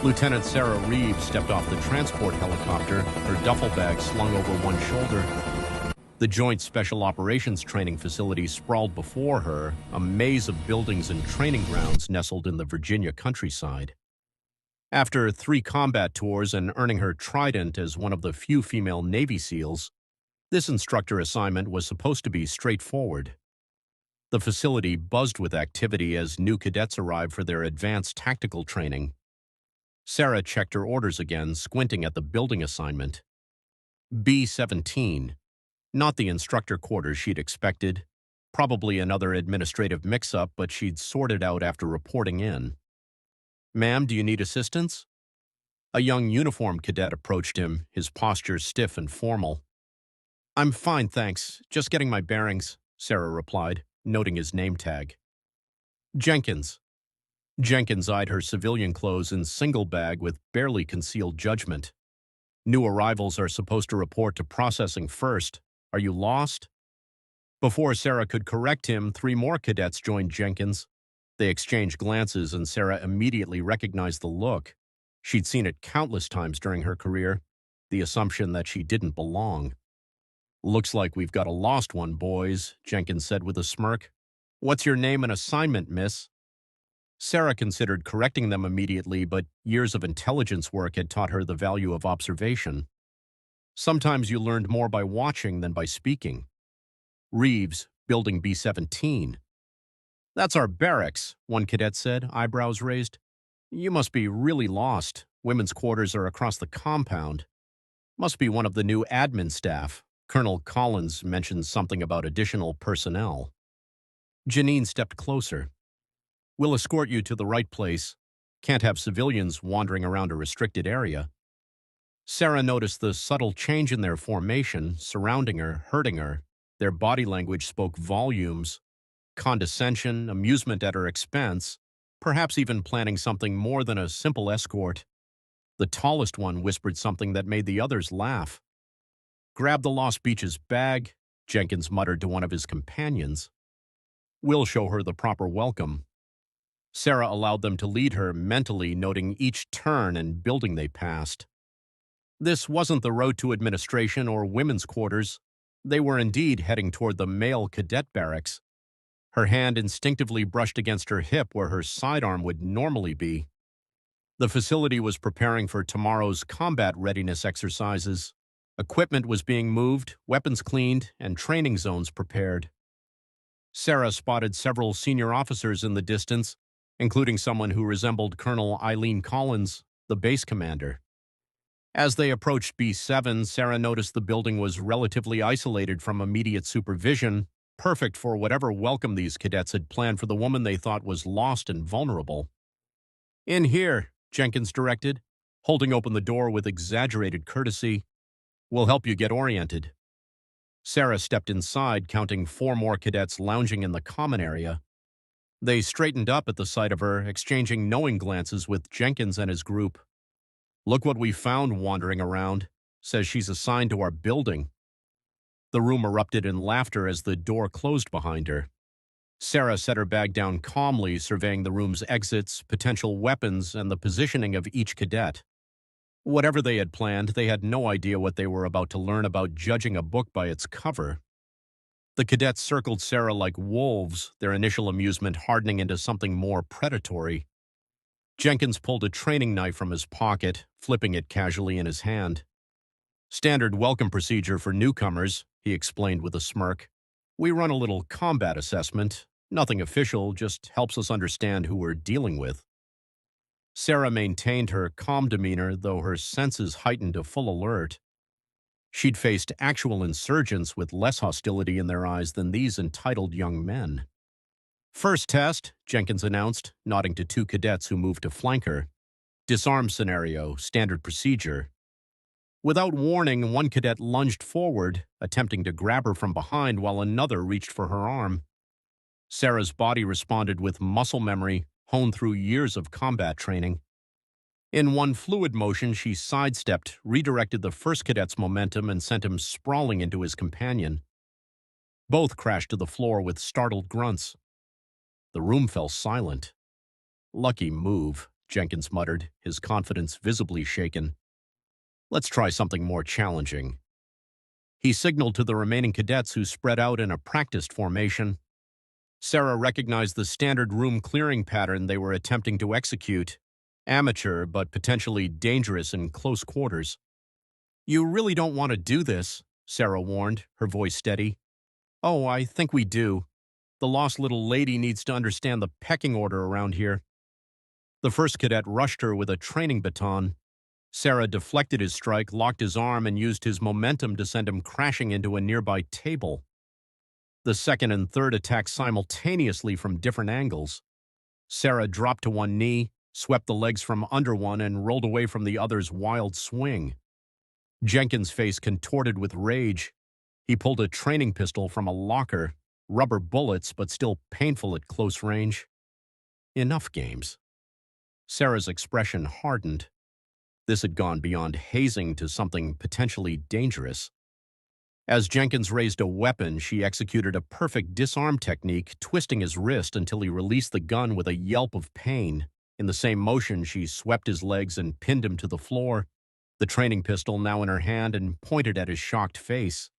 Lieutenant Sarah Reeves stepped off the transport helicopter, her duffel bag slung over one shoulder. The Joint Special Operations Training Facility sprawled before her, a maze of buildings and training grounds nestled in the Virginia countryside. After 3 combat tours and earning her trident as one of the few female Navy SEALs, this instructor assignment was supposed to be straightforward. The facility buzzed with activity as new cadets arrived for their advanced tactical training. Sarah checked her orders again, squinting at the building assignment. B-17. Not the instructor quarters she'd expected. Probably another administrative mix-up, but she'd sorted out after reporting in. "Ma'am, do you need assistance?" A young uniformed cadet approached him, his posture stiff and formal. "I'm fine, thanks. Just getting my bearings," Sarah replied, noting his name tag. "Jenkins." Jenkins eyed her civilian clothes in single bag with barely concealed judgment. "New arrivals are supposed to report to processing first. Are you lost?" Before Sarah could correct him, 3 more cadets joined Jenkins. They exchanged glances, and Sarah immediately recognized the look. She'd seen it countless times during her career, the assumption that she didn't belong. "Looks like we've got a lost one, boys," Jenkins said with a smirk. "What's your name and assignment, miss?" Sarah considered correcting them immediately, but years of intelligence work had taught her the value of observation. Sometimes you learned more by watching than by speaking. "Reeves, Building B-17. "That's our barracks," one cadet said, eyebrows raised. "You must be really lost. Women's quarters are across the compound. Must be one of the new admin staff. Colonel Collins mentioned something about additional personnel." Janine stepped closer. "We'll escort you to the right place. Can't have civilians wandering around a restricted area." Sarah noticed the subtle change in their formation, surrounding her, hurting her. Their body language spoke volumes. Condescension, amusement at her expense, perhaps even planning something more than a simple escort. The tallest one whispered something that made the others laugh. "Grab the Lost Beach's bag," Jenkins muttered to one of his companions. "We'll show her the proper welcome." Sarah allowed them to lead her, mentally noting each turn and building they passed. This wasn't the road to administration or women's quarters. They were indeed heading toward the male cadet barracks. Her hand instinctively brushed against her hip where her sidearm would normally be. The facility was preparing for tomorrow's combat readiness exercises. Equipment was being moved, weapons cleaned, and training zones prepared. Sarah spotted several senior officers in the distance, including someone who resembled Colonel Eileen Collins, the base commander. As they approached B7, Sarah noticed the building was relatively isolated from immediate supervision, perfect for whatever welcome these cadets had planned for the woman they thought was lost and vulnerable. "In here," Jenkins directed, holding open the door with exaggerated courtesy. "We'll help you get oriented." Sarah stepped inside, counting 4 more cadets lounging in the common area. They straightened up at the sight of her, exchanging knowing glances with Jenkins and his group. "Look what we found wandering around. Says she's assigned to our building." The room erupted in laughter as the door closed behind her. Sarah set her bag down calmly, surveying the room's exits, potential weapons, and the positioning of each cadet. Whatever they had planned, they had no idea what they were about to learn about judging a book by its cover. The cadets circled Sarah like wolves, their initial amusement hardening into something more predatory. Jenkins pulled a training knife from his pocket, flipping it casually in his hand. "Standard welcome procedure for newcomers," he explained with a smirk. "We run a little combat assessment. Nothing official, just helps us understand who we're dealing with." Sarah maintained her calm demeanor, though her senses heightened to full alert. She'd faced actual insurgents with less hostility in their eyes than these entitled young men. "First test," Jenkins announced, nodding to 2 cadets who moved to flank her. "Disarm scenario, standard procedure." Without warning, one cadet lunged forward, attempting to grab her from behind while another reached for her arm. Sarah's body responded with muscle memory honed through years of combat training. In one fluid motion, she sidestepped, redirected the first cadet's momentum, and sent him sprawling into his companion. Both crashed to the floor with startled grunts. The room fell silent. "Lucky move," Jenkins muttered, his confidence visibly shaken. Let's try something more challenging. He signaled to the remaining cadets who spread out in a practiced formation. Sarah recognized the standard room clearing pattern they were attempting to execute, amateur but potentially dangerous in close quarters. You really don't want to do this, Sarah warned, her voice steady. Oh, I think we do. The lost little lady needs to understand the pecking order around here. The first cadet rushed her with a training baton. Sarah deflected his strike, locked his arm, and used his momentum to send him crashing into a nearby table. The second and third attacked simultaneously from different angles. Sarah dropped to one knee, swept the legs from under one, and rolled away from the other's wild swing. Jenkins' face contorted with rage. He pulled a training pistol from a locker, rubber bullets but still painful at close range. Enough games. Sarah's expression hardened. This had gone beyond hazing to something potentially dangerous. As Jenkins raised a weapon, she executed a perfect disarm technique, twisting his wrist until he released the gun with a yelp of pain. In the same motion, she swept his legs and pinned him to the floor, the training pistol now in her hand and pointed at his shocked face.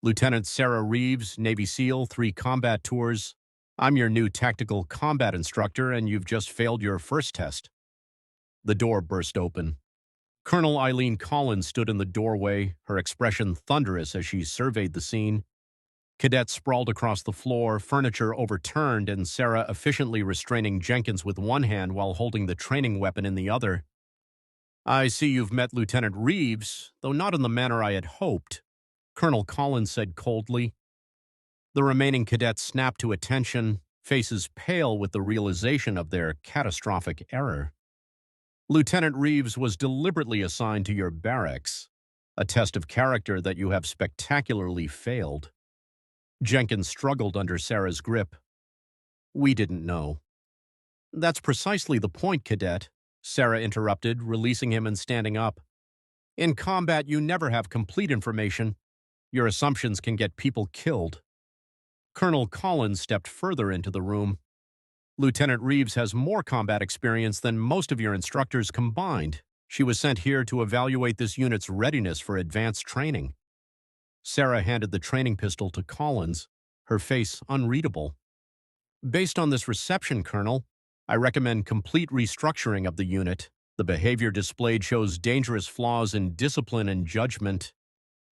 Lieutenant Sarah Reeves, Navy SEAL, 3 combat tours. I'm your new tactical combat instructor, and you've just failed your first test. The door burst open. Colonel Eileen Collins stood in the doorway, her expression thunderous as she surveyed the scene. Cadets sprawled across the floor, furniture overturned, and Sarah efficiently restraining Jenkins with one hand while holding the training weapon in the other. I see you've met Lieutenant Reeves, though not in the manner I had hoped, Colonel Collins said coldly. The remaining cadets snapped to attention, faces pale with the realization of their catastrophic error. Lieutenant Reeves was deliberately assigned to your barracks, a test of character that you have spectacularly failed. Jenkins struggled under Sarah's grip. We didn't know. That's precisely the point, Cadet, Sarah interrupted, releasing him and standing up. In combat, you never have complete information. Your assumptions can get people killed. Colonel Collins stepped further into the room. Lieutenant Reeves has more combat experience than most of your instructors combined. She was sent here to evaluate this unit's readiness for advanced training. Sarah handed the training pistol to Collins, her face unreadable. Based on this reception, Colonel, I recommend complete restructuring of the unit. The behavior displayed shows dangerous flaws in discipline and judgment.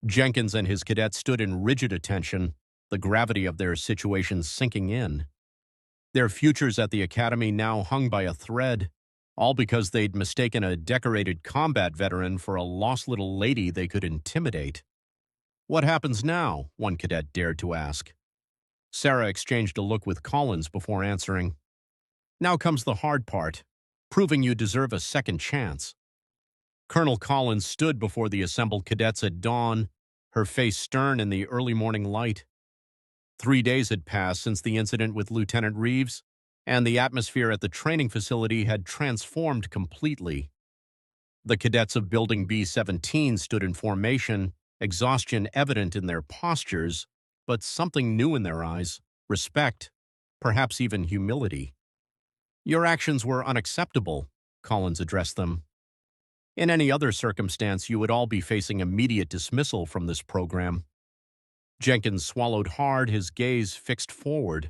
Jenkins and his cadets stood in rigid attention, the gravity of their situation sinking in. Their futures at the academy now hung by a thread, all because they'd mistaken a decorated combat veteran for a lost little lady they could intimidate. What happens now? One cadet dared to ask. Sarah exchanged a look with Collins before answering. Now comes the hard part, proving you deserve a second chance. Colonel Collins stood before the assembled cadets at dawn, her face stern in the early morning light. 3 days had passed since the incident with Lieutenant Reeves, and the atmosphere at the training facility had transformed completely. The cadets of Building B-17 stood in formation, exhaustion evident in their postures, but something new in their eyes, respect, perhaps even humility. Your actions were unacceptable, Collins addressed them. In any other circumstance, you would all be facing immediate dismissal from this program. Jenkins swallowed hard, his gaze fixed forward.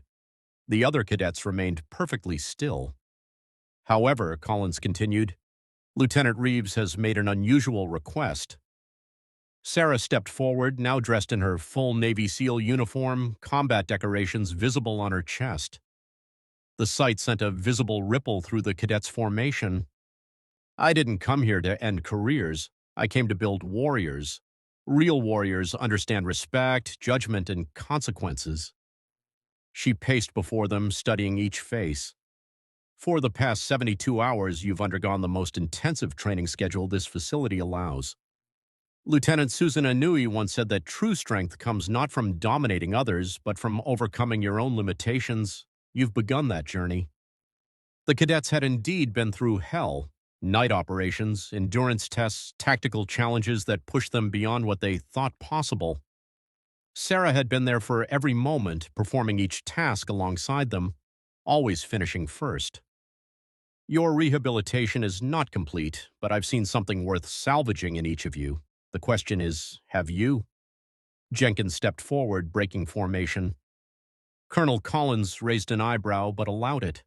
The other cadets remained perfectly still. However, Collins continued, Lieutenant Reeves has made an unusual request. Sarah stepped forward, now dressed in her full Navy SEAL uniform, combat decorations visible on her chest. The sight sent a visible ripple through the cadets' formation. I didn't come here to end careers. I came to build warriors. Real warriors understand respect, judgment, and consequences. She paced before them, studying each face. For the past 72 hours, you've undergone the most intensive training schedule this facility allows. Lieutenant Susan Anui once said that true strength comes not from dominating others, but from overcoming your own limitations. You've begun that journey. The cadets had indeed been through hell. Night operations, endurance tests, tactical challenges that pushed them beyond what they thought possible. Sarah had been there for every moment, performing each task alongside them, always finishing first. Your rehabilitation is not complete, but I've seen something worth salvaging in each of you. The question is, have you? Jenkins stepped forward, breaking formation. Colonel Collins raised an eyebrow, but allowed it.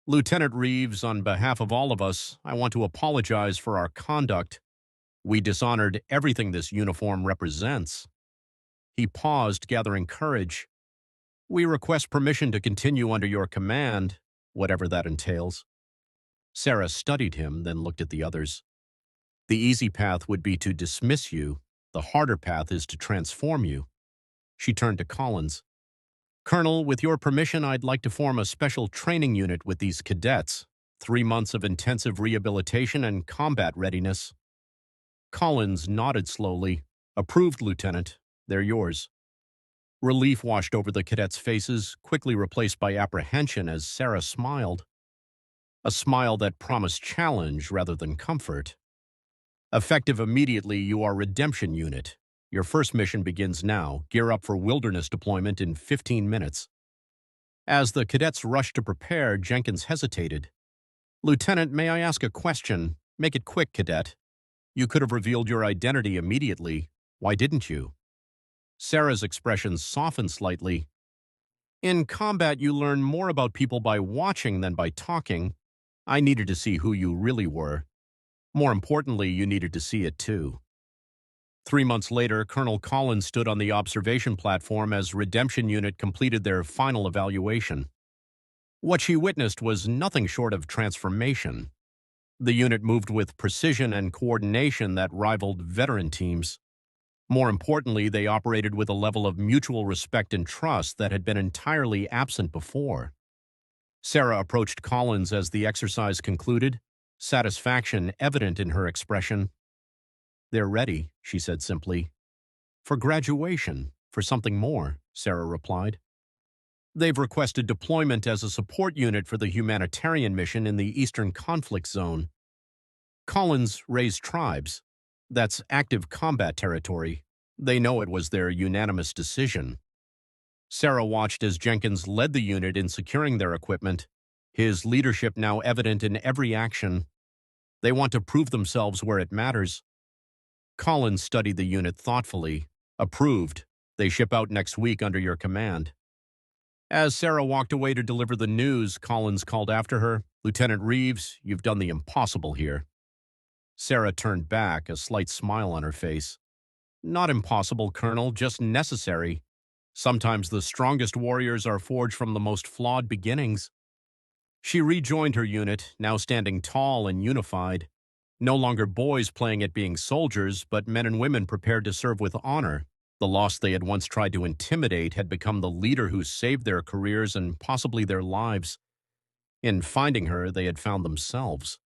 Lieutenant Reeves, on behalf of all of us, I want to apologize for our conduct. We dishonored everything this uniform represents. He paused, gathering courage. We request permission to continue under your command, whatever that entails. Sarah studied him, then looked at the others. The easy path would be to dismiss you. The harder path is to transform you. She turned to Collins. Colonel, with your permission, I'd like to form a special training unit with these cadets. 3 months of intensive rehabilitation and combat readiness. Collins nodded slowly. Approved, Lieutenant. They're yours. Relief washed over the cadets' faces, quickly replaced by apprehension as Sarah smiled. A smile that promised challenge rather than comfort. Effective immediately, you are Redemption Unit. Your first mission begins now. Gear up for wilderness deployment in 15 minutes. As the cadets rushed to prepare, Jenkins hesitated. Lieutenant, may I ask a question? Make it quick, cadet. You could have revealed your identity immediately. Why didn't you? Sarah's expression softened slightly. In combat, you learn more about people by watching than by talking. I needed to see who you really were. More importantly, you needed to see it too. 3 months later, Colonel Collins stood on the observation platform as Redemption Unit completed their final evaluation. What she witnessed was nothing short of transformation. The unit moved with precision and coordination that rivaled veteran teams. More importantly, they operated with a level of mutual respect and trust that had been entirely absent before. Sarah approached Collins as the exercise concluded, satisfaction evident in her expression. They're ready, she said simply. For graduation, for something more, Sarah replied. They've requested deployment as a support unit for the humanitarian mission in the Eastern Conflict Zone. Collins raised tribes. That's active combat territory. They know it was their unanimous decision. Sarah watched as Jenkins led the unit in securing their equipment, his leadership now evident in every action. They want to prove themselves where it matters. Collins studied the unit thoughtfully. Approved. They ship out next week under your command. As Sarah walked away to deliver the news, Collins called after her, Lieutenant Reeves, you've done the impossible here. Sarah turned back, a slight smile on her face. Not impossible, Colonel, just necessary. Sometimes the strongest warriors are forged from the most flawed beginnings. She rejoined her unit, now standing tall and unified. No longer boys playing at being soldiers, but men and women prepared to serve with honor. The lost they had once tried to intimidate had become the leader who saved their careers and possibly their lives. In finding her, they had found themselves.